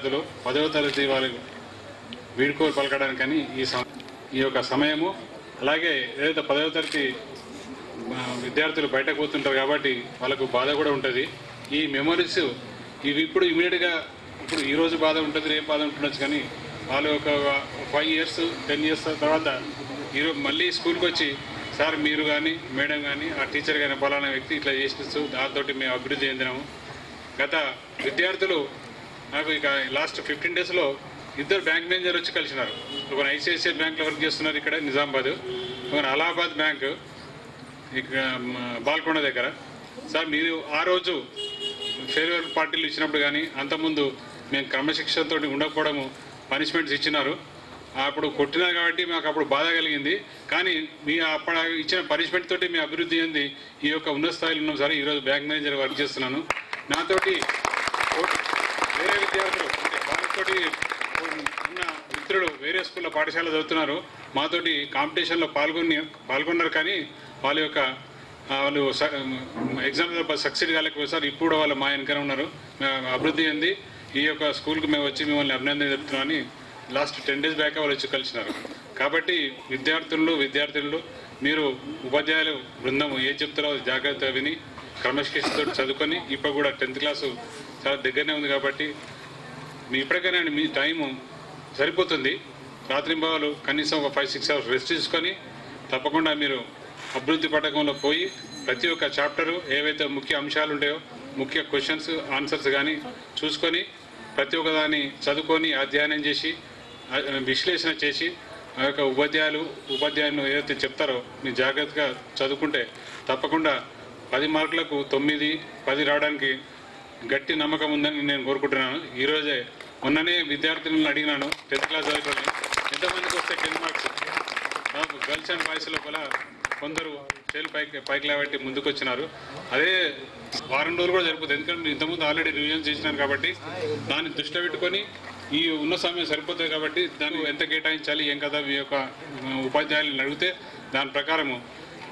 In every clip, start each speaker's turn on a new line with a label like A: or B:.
A: 10వ తరగతి వాళ్ళకి వీడ్కోలు పలకడానికని ఈ యొక్క సమయము. అలాగే ఏదైతే 10వ తరగతి విద్యార్థులు బయటకు పోతుంటారు కాబట్టి వాళ్ళకు బాధ కూడా ఉంటుంది. ఈ మెమరీస్ ఇవి ఇప్పుడు ఇమీడియట్గా ఇప్పుడు ఈరోజు బాధ ఉంటుంది, రేపు బాధ ఉంటుండొచ్చు, కానీ వాళ్ళు ఒక 5 years 10 years తర్వాత ఈరోజు మళ్ళీ స్కూల్కి వచ్చి సార్ మీరు కానీ మేడం కానీ ఆ టీచర్ కానీ ఫలానా వ్యక్తి ఇట్లా చేసిస్తూ దాంతో మేము అభివృద్ధి చెందినాము. గత విద్యార్థులు నాకు ఇక లాస్ట్ 15 daysలో 2 బ్యాంక్ మేనేజర్లు వచ్చి కలిసినారు. ఒక ఐసిఐసిఐ బ్యాంక్లో వర్క్ చేస్తున్నారు ఇక్కడ నిజామాబాద్, ఒక అలహాబాద్ బ్యాంకు ఇక్కడ బాల్కొండ దగ్గర. సార్ మీరు ఆ రోజు ఫేర్వెల్ పార్టీలు ఇచ్చినప్పుడు కానీ అంతకుముందు మేము క్రమశిక్షణతో ఉండకపోవడము పనిష్మెంట్స్ ఇచ్చినారు. అప్పుడు కొట్టినారు కాబట్టి మాకు అప్పుడు బాధ కలిగింది. కానీ మీ అప్పుడు ఇచ్చిన పనిష్మెంట్ తోటి మీ అభివృద్ధి చెంది ఈ యొక్క ఉన్నత స్థాయిలో ఉన్నాం సార్. ఈరోజు బ్యాంక్ మేనేజర్ వర్క్ చేస్తున్నాను. నాతోటి వేరే విద్యార్థులు అంటే వాళ్ళతోటి ఉన్న మిత్రులు వేరే స్కూల్లో పాఠశాల చదువుతున్నారు, మాతోటి కాంపిటీషన్లో పాల్గొన్నారు. కానీ వాళ్ళ యొక్క వాళ్ళు ఎగ్జామ్లో సక్సెడ్ కాలేకపోతే సార్ ఇప్పుడు వాళ్ళు మా వెనకనే ఉన్నారు, అభివృద్ధి చెంది ఈ యొక్క స్కూల్కి మేము వచ్చి మిమ్మల్ని అభినందన చెప్తున్నామని లాస్ట్ 10 days బ్యాక్ వాళ్ళు వచ్చి కలిసినారు. కాబట్టి విద్యార్థులు మీరు ఉపాధ్యాయులు బృందం ఏం చెప్తారో జాగ్రత్తగా విని క్రమశిక్షణతో చదువుకొని ఇప్పుడు కూడా 10th class చాలా దగ్గరనే ఉంది కాబట్టి మీ ఇప్పటికైనా మీ టైము సరిపోతుంది. రాత్రింబవలు కనీసం ఒక 5-6 hours రెస్ట్ తీసుకొని తప్పకుండా మీరు అభివృద్ధి పథకంలో పోయి ప్రతి ఒక్క చాప్టరు ఏవైతే ముఖ్య అంశాలు ఉంటాయో ముఖ్య క్వశ్చన్స్ ఆన్సర్స్ కానీ చూసుకొని ప్రతి ఒక్కదాన్ని చదువుకొని అధ్యయనం చేసి విశ్లేషణ చేసి ఆ యొక్క ఉపాధ్యాయులు ఏదైతే చెప్తారో మీరు జాగ్రత్తగా చదువుకుంటే తప్పకుండా 10 మార్కులకు 9, 10 రావడానికి గట్టి నమ్మకం ఉందని నేను కోరుకుంటున్నాను. ఈరోజే మొన్ననే విద్యార్థులను అడిగినాను 10th class చదువుకొని ఎంతమందికి వస్తే 10 marks. గర్ల్స్ అండ్ బాయ్స్ లోపల కొందరు స్టేల్ పైకి లేబట్టి ముందుకు వచ్చినారు. అదే వారం రోజులు కూడా సరిపోతుంది, ఎందుకంటే ఇంతకుముందు ఆల్రెడీ రివిజన్ చేసినాను కాబట్టి దాన్ని దృష్టిలో పెట్టుకొని ఈ ఉన్న సమయం సరిపోతుంది కాబట్టి దాన్ని ఎంత కేటాయించాలి ఏం కదా మీ యొక్క ఉపాధ్యాయులను అడిగితే దాని ప్రకారము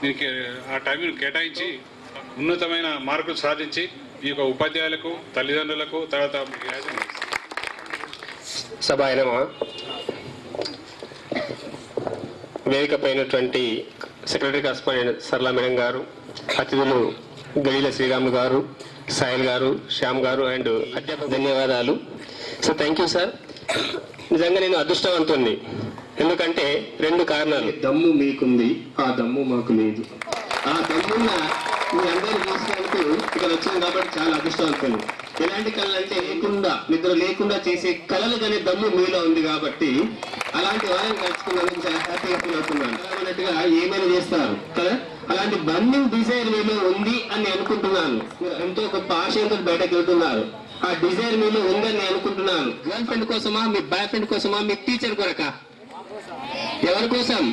A: దీనికి ఆ టైంను కేటాయించి ఉన్నతమైన మార్కులు సాధించి ఈ యొక్క ఉపాధ్యాయులకు తల్లిదండ్రులకు తర్వాత
B: సభాయనమా వేదిక పైనటువంటి సెక్రటరీ కరస్పాండెంట్ సరళా మేడం గారు, అతిథులు గలీల శ్రీరాములు గారు, సాయిల్ గారు, శ్యామ్ గారు అండ్ అధ్యాపక ధన్యవాదాలు. So thank you sir. నిజంగా నేను అదృష్టవంతుణ్ణి, ఎందుకంటే 2 కారణాలు. దమ్ము మీకుంది, ఆ దమ్ము మాకు లేదు. ఆ దమ్మున్న మీ అందరూ చూసినందుకు ఇక్కడ వచ్చాను కాబట్టి చాలా అదృష్టవంతులు. ఎలాంటి కళలు అంటే నిద్ర లేకుండా చేసే కళలు కానీ దమ్ము మీలో ఉంది కాబట్టి అలాంటి వాళ్ళని కలుసుకున్నందుకు చాలా హ్యాపీగా ఫీల్ అవుతున్నాను. అన్నట్టుగా ఏమైనా చేస్తారు కదా, అలాంటి బర్నింగ్ డిజైర్ మీలో ఉంది అని అనుకుంటున్నాను. ఎంతో గొప్ప ఆశయంతో బయటకు వెళ్తున్నారు. ఆ డిజైర్ మీలో ఉందని నేను అనుకుంటున్నాను. గర్ల్ ఫ్రెండ్ కోసమా, మీ బాయ్ ఫ్రెండ్ కోసమా, మీ టీచర్ కొరక, ఎవరి కోసం?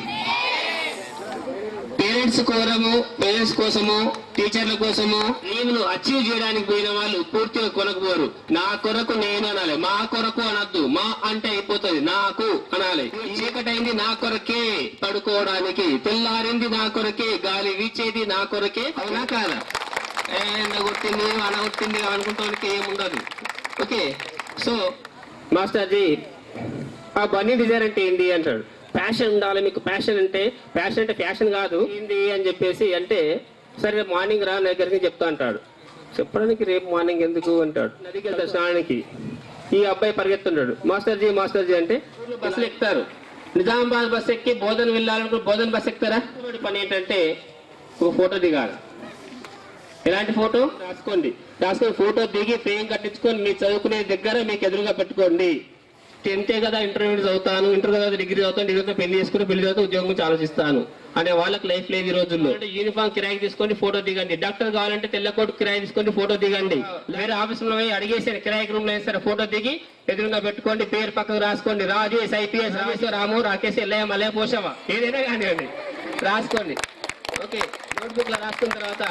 B: పేరెంట్స్ కోసము, టీచర్ల కోసము. నేను అచీవ్ చేయడానికి పోయిన వాళ్ళు పూర్తిగా కొనకపోరు. నా కొరకు నేను అనాలి, మా కొరకు అనద్దు. మా అంటే అయిపోతుంది, నాకు అనాలి. చీకటైంది నా కొరకే పడుకోవడానికి, తెల్లారింది నా కొరకే, గాలి వీచేది నా కొరకే. అవునా కాదా? ఎండగొట్టింది అనగొట్టింది అనుకుంటానికి ఏముండదు. ఓకే, సో మాస్టర్జీ ఆ బన్నీ డిజైర్ అంటే ఏంటి అంటాడు. ప్యాషన్ ఉండాలి మీకు. ప్యాషన్ అంటే ఫ్యాషన్ కాదు ఏంది అని చెప్పేసి అంటే, సరే రేపు మార్నింగ్ రా దగ్గరికి చెప్తా అంటాడు. చెప్పడానికి రేపు మార్నింగ్ ఎందుకు అంటాడు. నదికి వెళ్తాడు స్నానానికి. ఈ అబ్బాయి పరిగెత్తున్నాడు, మాస్టర్జీ అంటే బస్సులు ఎక్కుతారు. నిజామాబాద్ బస్సు ఎక్కి బోధన వెళ్ళాలనుకుంటే బోధన బస్సు ఎక్కుతారా? పని ఏంటంటే ఒక ఫోటో దిగాలి. ఎలాంటి ఫోటో? రాసుకొని ఫోటో దిగి ఫ్రేమ్ కట్టించుకొని మీ చదువుకునే దగ్గర మీకు ఎదురుగా పెట్టుకోండి. 10th కదా ఇంటర్ చదువుతాను, ఇంటర్ కదా డిగ్రీ చదువుతాను, డిగ్రీ పెళ్లి చేసుకుని పెళ్లి చదువుతూ ఉద్యోగం గురించి ఆలోచిస్తాను అనే వాళ్ళకి లైఫ్ లేదు ఈ రోజుల్లో. యూనిఫామ్ కిరాయి తీసుకోండి, ఫోటో దిగండి. డాక్టర్ కావాలంటే తెల్లకోటు కిరాయి తీసుకోండి, ఫోటో దిగండి. వేరే ఆఫీసులో అడిగేసారు కిరాయి రూమ్ లో వేస్తారు, ఫోటో దిగి ఎదురుగా పెట్టుకోండి, పేరు పక్కకు రాసుకోండి. రాజేష్, ఐపీఎస్, రాము, రాకేష్, ఎల్లయ్య, మల్లయ్య, పోషవ, ఏదైనా కానివ్వండి రాసుకోండి. ఓకే, నోట్బుక్ లో రాసుకున్న తర్వాత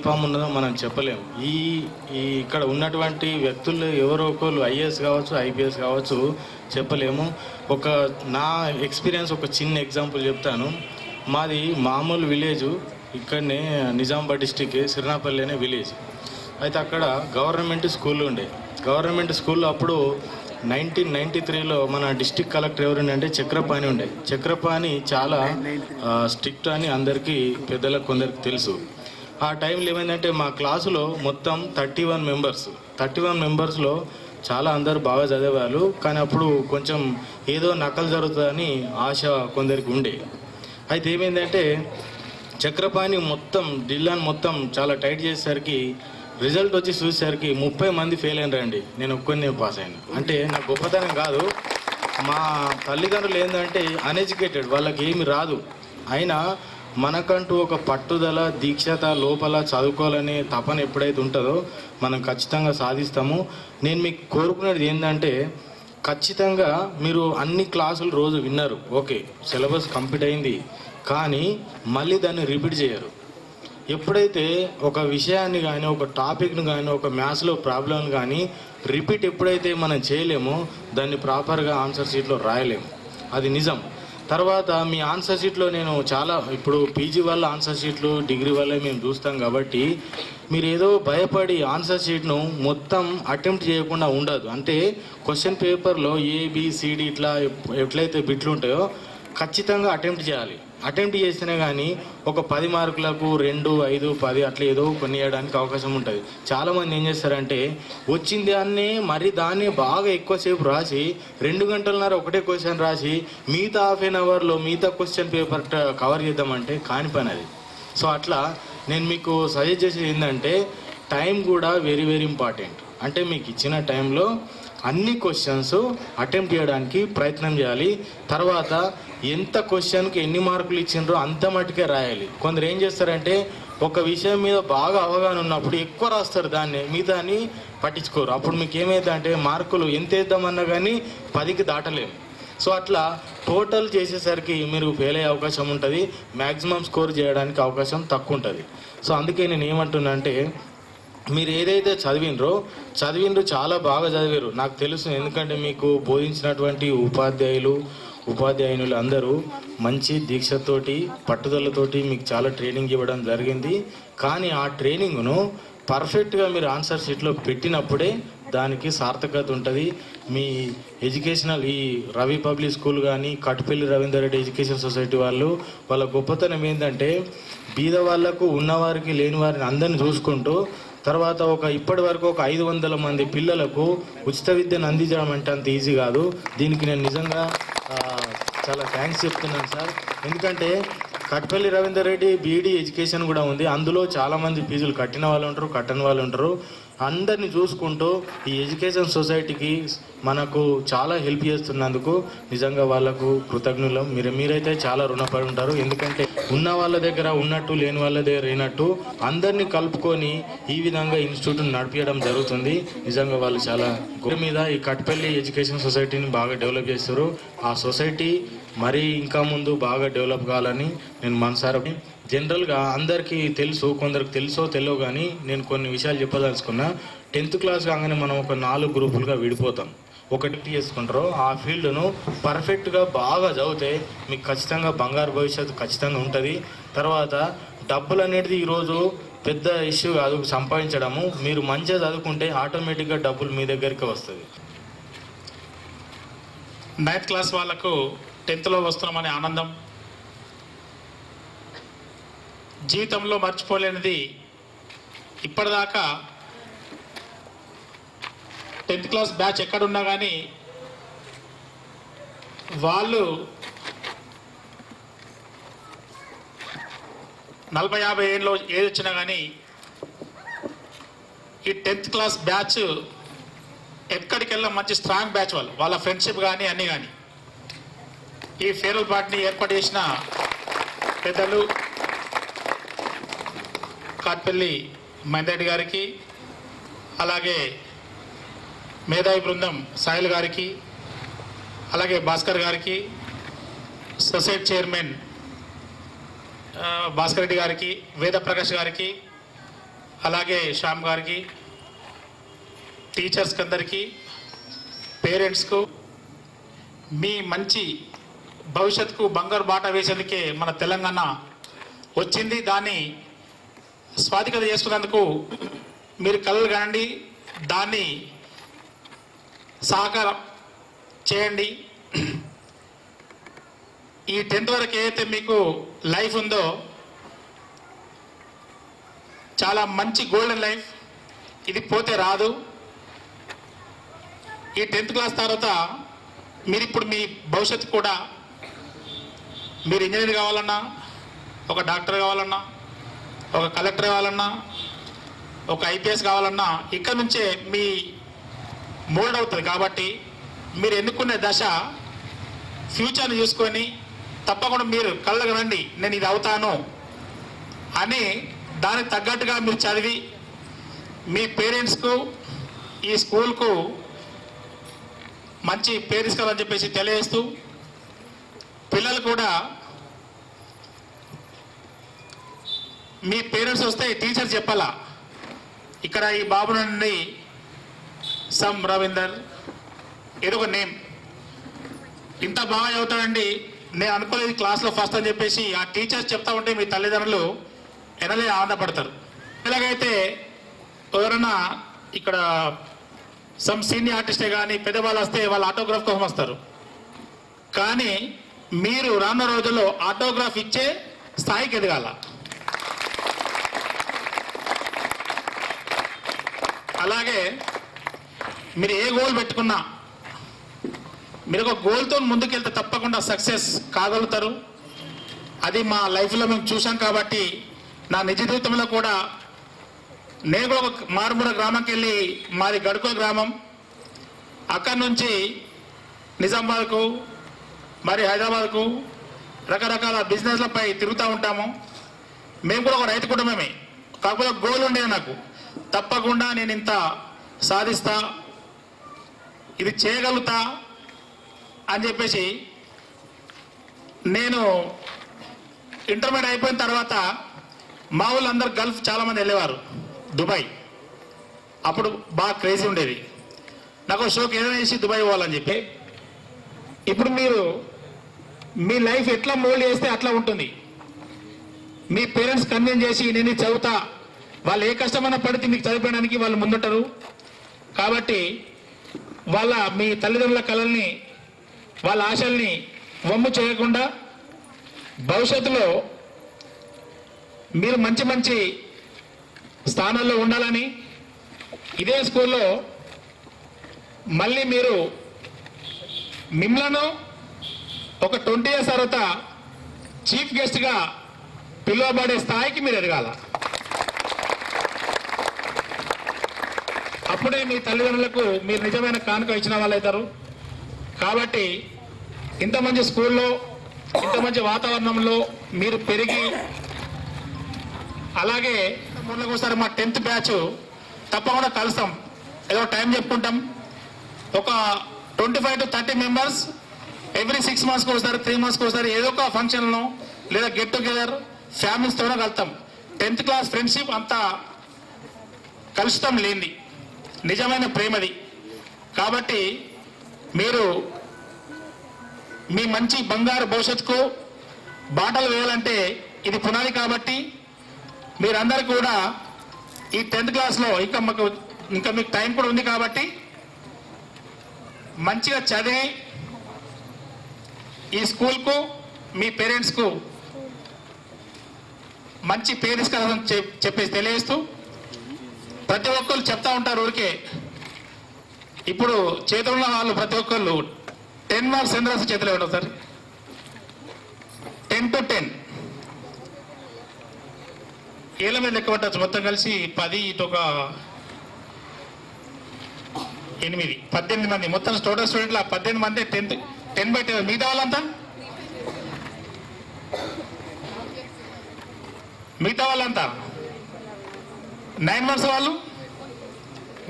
C: ఫామ్ ఉన్నదో మనం చెప్పలేము. ఈ ఇక్కడ ఉన్నటువంటి వ్యక్తులు ఎవరో ఒకరు ఐఏఎస్ కావచ్చు, ఐపీఎస్ కావచ్చు, చెప్పలేము. నా ఎక్స్పీరియన్స్ ఒక చిన్న ఎగ్జాంపుల్ చెప్తాను. మాది మామూలు విలేజు, ఇక్కడనే నిజామాబాద్ డిస్టిక్ సిరినాపల్లి అనే విలేజ్. అయితే అక్కడ గవర్నమెంట్ స్కూల్ ఉండే. గవర్నమెంట్ స్కూల్లో అప్పుడు 1993లో మన డిస్టిక్ కలెక్టర్ ఎవరుండే చక్రపాణి ఉండే. చక్రపాణి చాలా స్ట్రిక్ట్ అని అందరికీ పెద్దలకు కొందరికి తెలుసు. ఆ టైంలో ఏమైందంటే మా క్లాసులో మొత్తం 31 మెంబర్స్లో చాలా అందరూ బాగా చదివేవాళ్ళు. కానీ అప్పుడు కొంచెం ఏదో నకలు జరుగుతుందని ఆశ కొందరికి ఉండే. అయితే ఏమైందంటే చక్రపాణి జిల్లాని మొత్తం చాలా టైట్ చేసేసరికి రిజల్ట్ వచ్చి చూసేసరికి 30 మంది ఫెయిల్ అయినారండి. నేను ఒక్కనే పాస్ అయినా. అంటే నా గొప్పతనం కాదు, మా తల్లిదండ్రులు ఏంటంటే అన్ఎడ్యుకేటెడ్, వాళ్ళకి ఏమి రాదు. అయినా మనకంటూ ఒక పట్టుదల, దీక్షత లోపల చదువుకోవాలనే తపన ఎప్పుడైతే ఉంటుందో మనం ఖచ్చితంగా సాధిస్తాము. నేను మీకు కోరుకునేది ఏంటంటే ఖచ్చితంగా మీరు అన్ని క్లాసులు రోజు విన్నారు, ఓకే సిలబస్ కంప్లీట్ అయింది, కానీ మళ్ళీ దాన్ని రిపీట్ చేయరు. ఎప్పుడైతే ఒక విషయాన్ని కానీ, ఒక టాపిక్ను కానీ, ఒక మ్యాథ్స్లో ప్రాబ్లం కానీ రిపీట్ ఎప్పుడైతే మనం చేయలేమో దాన్ని ప్రాపర్గా ఆన్సర్ షీట్లో రాయలేము. అది నిజం. తర్వాత మీ ఆన్సర్ షీట్లో నేను ఇప్పుడు పీజీ వల్ల ఆన్సర్ షీట్లు, డిగ్రీ వల్ల మేము చూస్తాం కాబట్టి మీరు ఏదో భయపడి ఆన్సర్ షీట్ను మొత్తం అటెంప్ట్ చేయకుండా ఉండదు. అంటే క్వశ్చన్ పేపర్లో ABCD ఇట్లా ఎట్లయితే బిట్లు ఉంటాయో ఖచ్చితంగా అటెంప్ట్ చేయాలి. అటెంప్ట్ చేస్తేనే కానీ ఒక 10 మార్కులకు 2, 5, 10 అట్లా ఏదో కొన్ని వేయడానికి అవకాశం ఉంటుంది. చాలామంది ఏం చేస్తారంటే వచ్చింది దాన్ని బాగా ఎక్కువసేపు రాసి 2 గంటలన్నర ఒకటే క్వశ్చన్ రాసి మిగతా ½ an hourలో మిగతా క్వశ్చన్ పేపర్ కవర్ చేద్దామంటే కాని పని అది. సో అట్లా నేను మీకు సజెస్ట్ చేసేది ఏంటంటే టైం కూడా వెరీ వెరీ ఇంపార్టెంట్. అంటే మీకు ఇచ్చిన టైంలో అన్ని క్వశ్చన్స్ అటెంప్ట్ చేయడానికి ప్రయత్నం చేయాలి. తర్వాత ఎంత క్వశ్చన్కి ఎన్ని మార్కులు ఇచ్చిండ్రో అంత మట్టుకే రాయాలి. కొందరు ఏం చేస్తారంటే ఒక విషయం మీద బాగా అవగాహన ఉన్నప్పుడు ఎక్కువ రాస్తారు, దాన్ని పట్టించుకోరు. అప్పుడు మీకు ఏమైందంటే మార్కులు ఎంత వేద్దామన్నా కానీ 10కి దాటలేము. సో అట్లా టోటల్ చేసేసరికి మీరు ఫెయిల్ అయ్యే అవకాశం ఉంటుంది, మ్యాక్సిమం స్కోర్ చేయడానికి అవకాశం తక్కువ ఉంటుంది. సో అందుకే నేను ఏమంటున్నా అంటే మీరు ఏదైతే చదివినరో చాలా బాగా చదివారు నాకు తెలుసు. ఎందుకంటే మీకు బోధించినటువంటి ఉపాధ్యాయులు అందరూ మంచి దీక్షతోటి, పట్టుదలతోటి మీకు చాలా ట్రైనింగ్ ఇవ్వడం జరిగింది. కానీ ఆ ట్రైనింగ్ను పర్ఫెక్ట్గా మీరు ఆన్సర్ షీట్లో పెట్టినప్పుడే దానికి సార్థకత ఉంటుంది. మీ ఎడ్యుకేషనల్ ఈ రవి పబ్లిక్ స్కూల్ కానీ, కట్టుపల్లి రవీందర్ రెడ్డి ఎడ్యుకేషన్ సొసైటీ వాళ్ళ గొప్పతనం ఏంటంటే బీద వాళ్లకు, ఉన్నవారికి, లేని వారిని అందరిని చూసుకుంటూ తర్వాత ఇప్పటి వరకు ఒక 500 మంది పిల్లలకు ఉచిత విద్యను అందించడం అంటే అంత ఈజీ కాదు. దీనికి నేను నిజంగా చాలా థ్యాంక్స్ చెప్తున్నాను సార్. ఎందుకంటే కట్టుపల్లి రవీందర్ రెడ్డి బీఈడీ ఎడ్యుకేషన్ కూడా ఉంది. అందులో చాలామంది ఫీజులు కట్టిన వాళ్ళు ఉంటారు, కట్టని వాళ్ళు ఉంటారు. అందరినీ చూసుకుంటూ ఈ ఎడ్యుకేషన్ సొసైటీకి మనకు చాలా హెల్ప్ చేస్తున్నందుకు నిజంగా వాళ్ళకు కృతజ్ఞులం. మీరైతే చాలా రుణపడి ఉంటారు. ఎందుకంటే ఉన్న వాళ్ళ దగ్గర ఉన్నట్టు, లేని వాళ్ళ దగ్గర లేనట్టు అందరినీ కలుపుకొని ఈ విధంగా ఇన్స్టిట్యూట్ నడిపించడం జరుగుతుంది. నిజంగా వాళ్ళు చాలా గొప్ప మీద ఈ కట్పల్లి ఎడ్యుకేషన్ సొసైటీని బాగా డెవలప్ చేస్తారు. ఆ సొసైటీ మరీ ఇంకా ముందు బాగా డెవలప్ కావాలని నేను మనసారా. జనరల్గా అందరికీ తెలుసు, కొందరికి తెలుసో తెలియవు, కానీ నేను కొన్ని విషయాలు చెప్పదలుచుకున్నా. 10th క్లాస్ కాగానే మనం ఒక 4 గ్రూపులుగా విడిపోతాం. ఒకటి చేసుకుంటారో ఆ ఫీల్డ్ను పర్ఫెక్ట్గా బాగా చదివితే మీకు ఖచ్చితంగా బంగారు భవిష్యత్తు ఖచ్చితంగా ఉంటుంది. తర్వాత డబ్బులు అనేది ఈరోజు పెద్ద ఇష్యూ కాదు సంపాదించడము. మీరు మంచిగా చదువుకుంటే ఆటోమేటిక్గా డబ్బులు మీ దగ్గరికి వస్తుంది.
D: 9th క్లాస్ వాళ్ళకు 10th వస్తున్నామనే ఆనందం జీవితంలో మర్చిపోలేనిది. ఇప్పటిదాకా 10th క్లాస్ బ్యాచ్ ఎక్కడున్నా కానీ వాళ్ళు 40-50 ఏళ్ళు ఏది వచ్చినా కానీ ఈ 10th క్లాస్ బ్యాచ్ ఎక్కడికెళ్ళా మంచి స్ట్రాంగ్ బ్యాచ్ వాళ్ళ ఫ్రెండ్షిప్ కానీ అన్నీ కానీ. ఈ ఫేర్వెల్ పార్టీని ఏర్పాటు చేసిన పెద్దలు కాట్పల్లి మహేందర్ గారికి, అలాగే మేధావి బృందం సాయిల్ గారికి, అలాగే భాస్కర్ గారికి, సొసైటీ చైర్మన్ భాస్కర్ రెడ్డి గారికి, వేద ప్రకాష్ గారికి, అలాగే శ్యామ్ గారికి, టీచర్స్కి అందరికీ, పేరెంట్స్కు, మీ మంచి భవిష్యత్తుకు బంగారు బాట వేసేందుకే మన తెలంగాణ వచ్చింది. దాన్ని స్వాధికత చేసుకున్నందుకు మీరు కలలు కానండి, దాన్ని సహకారం చేయండి. ఈ 10th వరకు ఏదైతే మీకు లైఫ్ ఉందో చాలా మంచి గోల్డెన్ లైఫ్, ఇది పోతే రాదు. ఈ 10th క్లాస్ తర్వాత మీరు ఇప్పుడు మీ భవిష్యత్తు కూడా మీరు ఇంజనీర్ కావాలన్నా, ఒక డాక్టర్ కావాలన్నా, ఒక కలెక్టర్ కావాలన్నా, ఒక IPS కావాలన్నా ఇక్కడ నుంచే మీ మోల్డ్ అవుతుంది. కాబట్టి మీరు ఎన్నుకునే దశ ఫ్యూచర్ని చూసుకొని తప్పకుండా మీరు కళ్ళకు రండి, నేను ఇది అవుతాను అని దానికి తగ్గట్టుగా మీరు చదివి మీ పేరెంట్స్కు ఈ స్కూల్కు మంచి పేరు తీసుకోవాలని చెప్పేసి తెలియజేస్తూ, పిల్లలు కూడా మీ పేరెంట్స్ వస్తే టీచర్ చెప్పాలా, ఇక్కడ ఈ బాబు నుండి సమ్ రవీందర్ ఏదో ఒక నేమ్ ఇంత బాగా చదువుతాడండి, నేను అనుకోలేదు క్లాస్లో ఫస్ట్ అని చెప్పేసి ఆ టీచర్స్ చెప్తా ఉంటే మీ తల్లిదండ్రులు ఎనలే ఆనందపడతారు. ఇలాగైతే ఎవరైనా ఇక్కడ సమ్ సీనియర్ ఆర్టిస్టే కానీ పెద్దవాళ్ళు వస్తే వాళ్ళ ఆటోగ్రాఫ్ కోసం వస్తారు. కానీ మీరు రానున్న రోజుల్లో ఆటోగ్రాఫ్ ఇచ్చే స్థాయికి ఎదగాల. అలాగే మీరు ఏ గోల్ పెట్టుకున్నా మీరు ఒక గోల్తో ముందుకెళ్తే తప్పకుండా సక్సెస్ కాగలుగుతారు. అది మా లైఫ్లో మేము చూసాం. కాబట్టి నా నిజ జీవితంలో కూడా నేను కూడా ఒక మారుమూల గ్రామంకి వెళ్ళి, మాది గడుకుల గ్రామం, అక్కడి నుంచి నిజామాబాద్కు మరి హైదరాబాద్కు రకరకాల బిజినెస్లపై తిరుగుతూ ఉంటాము. మేము కూడా ఒక రైతు కుటుంబమే, కాకపోతే గోల్ ఉండేది నాకు, తప్పకుండా నేను ఇంత సాధిస్తా, ఇది చేయగలుగుతా అని చెప్పేసి. నేను ఇంటర్మీడియట్ అయిపోయిన తర్వాత మా వాళ్ళందరూ గల్ఫ్ చాలామంది వెళ్ళేవారు, దుబాయ్. అప్పుడు బాగా క్రేజీ ఉండేది. నాకు షోకి ఏదైనా చేసి దుబాయ్ పోవాలని చెప్పి. ఇప్పుడు మీరు మీ లైఫ్ ఎట్లా మోల్డ్ చేస్తే అట్లా ఉంటుంది. మీ పేరెంట్స్ కన్విన్స్ చేసి నేను చదువుతా, వాళ్ళు ఏ కష్టమైనా పడితే మీకు చదివిపోయడానికి వాళ్ళు ముందుంటారు. కాబట్టి మీ తల్లిదండ్రుల కళల్ని, వాళ్ళ ఆశల్ని వమ్ము చేయకుండా భవిష్యత్తులో మీరు మంచి మంచి స్థానాల్లో ఉండాలని, ఇదే స్కూల్లో మళ్ళీ మీరు మిమ్మల్ని ఒక 20 years తర్వాత చీఫ్ గెస్ట్గా పిలువబడే స్థాయికి మీరు ఎదగాల. అప్పుడే మీ తల్లిదండ్రులకు మీరు నిజమైన కానుక ఇచ్చిన వాళ్ళు అవుతారు. కాబట్టి ఇంత మంచి స్కూల్లో ఇంత మంచి వాతావరణంలో మీరు పెరిగి, అలాగే ఒకసారి మా 10th బ్యాచ్ తప్పకుండా కలుస్తాం, ఏదో టైం చెప్పుకుంటాం. ఒక 25 to 30 మెంబర్స్ ఎవ్రీ 6 monthsకి ఒకసారి 3 monthsకి ఒకసారి ఏదో ఒక ఫంక్షన్లో లేదా గెట్ టుగెదర్ ఫ్యామిలీస్తోనే కలుస్తాం. 10th క్లాస్ ఫ్రెండ్షిప్ అంతా కలుషితం లేనిది, నిజమైన ప్రేమది. కాబట్టి మీరు మీ మంచి బంగారు భవిష్యత్తుకు బాటలు వేయాలంటే ఇది పునాది. కాబట్టి మీరందరూ కూడా ఈ 10th క్లాస్లో ఇంకా మీకు టైం కూడా ఉంది కాబట్టి మంచిగా చదివి ఈ స్కూల్కు మీ పేరెంట్స్కు మంచి పేరు తీసుకురావాలని చెప్పేసి తెలియజేస్తూ, ప్రతి ఒక్కరు చెప్తా ఉంటారు ఊరికే, ఇప్పుడు చేతుల్లో వాళ్ళు ప్రతి ఒక్కళ్ళు 10 మార్క్స్ ఎంత రాసి చేతిలో ఉండవు సార్, 10 to 10 ఏళ్ళ మీద లెక్క పట్టచ్చు. మొత్తం కలిసి 10 ఇటు ఒక 8 18 మంది మొత్తం టోటల్ స్టూడెంట్లు 18 మంది 10/10. మిగతా వాళ్ళంతా మిగతా వాళ్ళంతా 9 months వాళ్ళు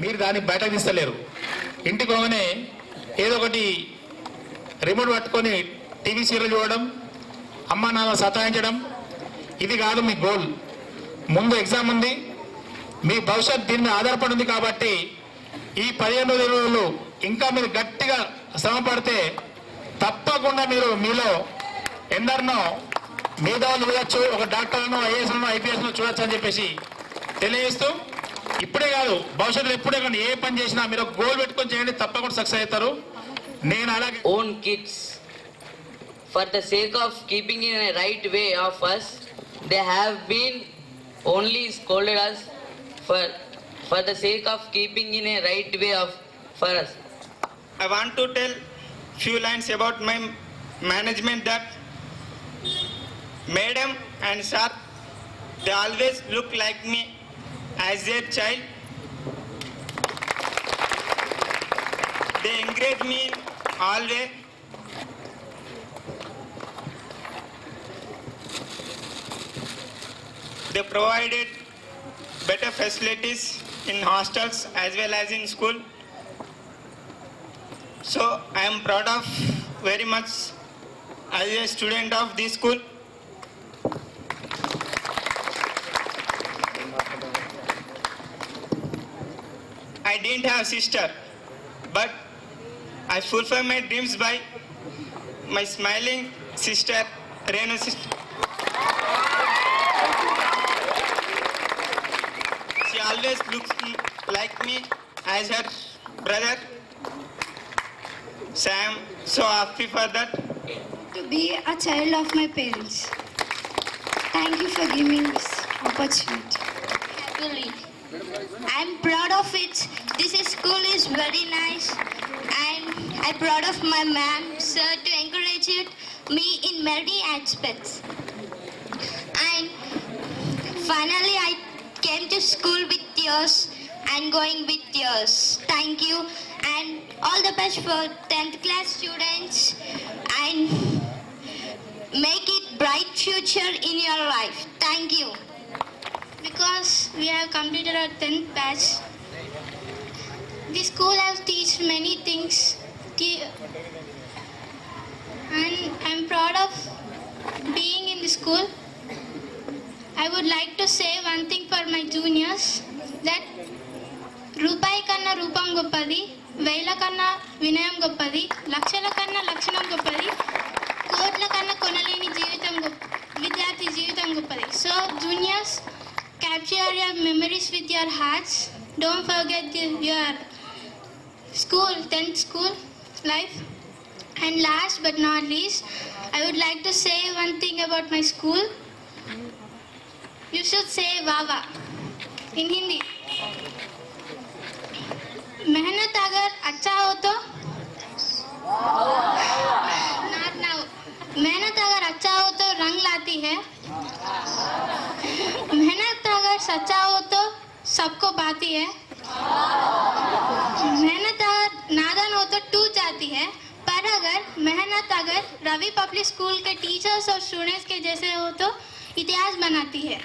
D: మీరు దాన్ని బయటకు తీస్తలేరు. ఇంటికి పోగానే ఏదో ఒకటి రిమోట్ పట్టుకొని టీవీ సీరియల్ చూడడం, అమ్మా నాన్న సతాయించడం, ఇది కాదు మీ గోల్. ముందు ఎగ్జామ్ ఉంది, మీ భవిష్యత్ దీని మీద ఆధారపడి ఉంది. కాబట్టి ఈ 15 రోజులు ఇంకా మీరు గట్టిగా శ్రమ పడితే తప్పకుండా మీరు మీలో ఎందరినో మేధావులు చూడొచ్చు, ఒక డాక్టర్ను, ఐఏఎస్ను, ఐపీఎస్ను చూడొచ్చు అని చెప్పేసి తెలియజేస్తూ, ఇప్పుడే కాదు భవిష్యత్తులో ఎప్పుడే కానీ ఏ పని చేసినా మీరు గోల్ పెట్టుకొని చేయండి, తప్పకుండా సక్సెస్ అవుతారు. నేను అలాగే
E: own kids for the sake of keeping in a right way of us, they have been only scolded us for the sake of keeping in a right way of for us.
F: I want to tell few lines about my management, that madam and sir, they always look like me as their child. They encourage me always. They provided better facilities in hostels as well as in school. So I am proud of very much as a student of this school. I didn't have sister, but I fulfill my dreams by my smiling sister, Renu sister. She always looks like me as her brother. So I am so happy for that.
G: To be a child of my parents. Thank you for giving this opportunity. Happily. I am proud of it. This school is very nice, and I am proud of my ma'am, sir, to encourage me in many aspects. And finally, I came to school with tears and going with tears. Thank you, and all the best for 10th class students, and make it bright future in your life. Thank you. Because we have completed our 10th batch, the school has taught many things, and I'm proud of being in the school. I would like to say one thing for my juniors, that రూపాయి కన్నా రూపం గొప్పది, వేల కన్నా వినయం గొప్పది, లక్షల కన్నా లక్షణం గొప్పది, కోట్ల కన్నా కొనలేని జీవితం విద్యార్థి జీవితం గొప్పది. So juniors, capture your memories with your hearts. Don't forget your school, 10th school life. And last but not least, I would like to say one thing about my school. You should say Wawa in Hindi. मेहनत अगर अच्छा हो तो not now. मेहनत अगर अच्छा हो तो रंग लाती है. मेहनत अगर सच्चा हो तो सबको पाती है. मेहनत नादान हो तो टूट जाती है, पर अगर मेहनत अगर रवि पब्लिक स्कूल के टीचर्स और स्टूडेंट्स के जैसे हो तो इतिहास बनाती है।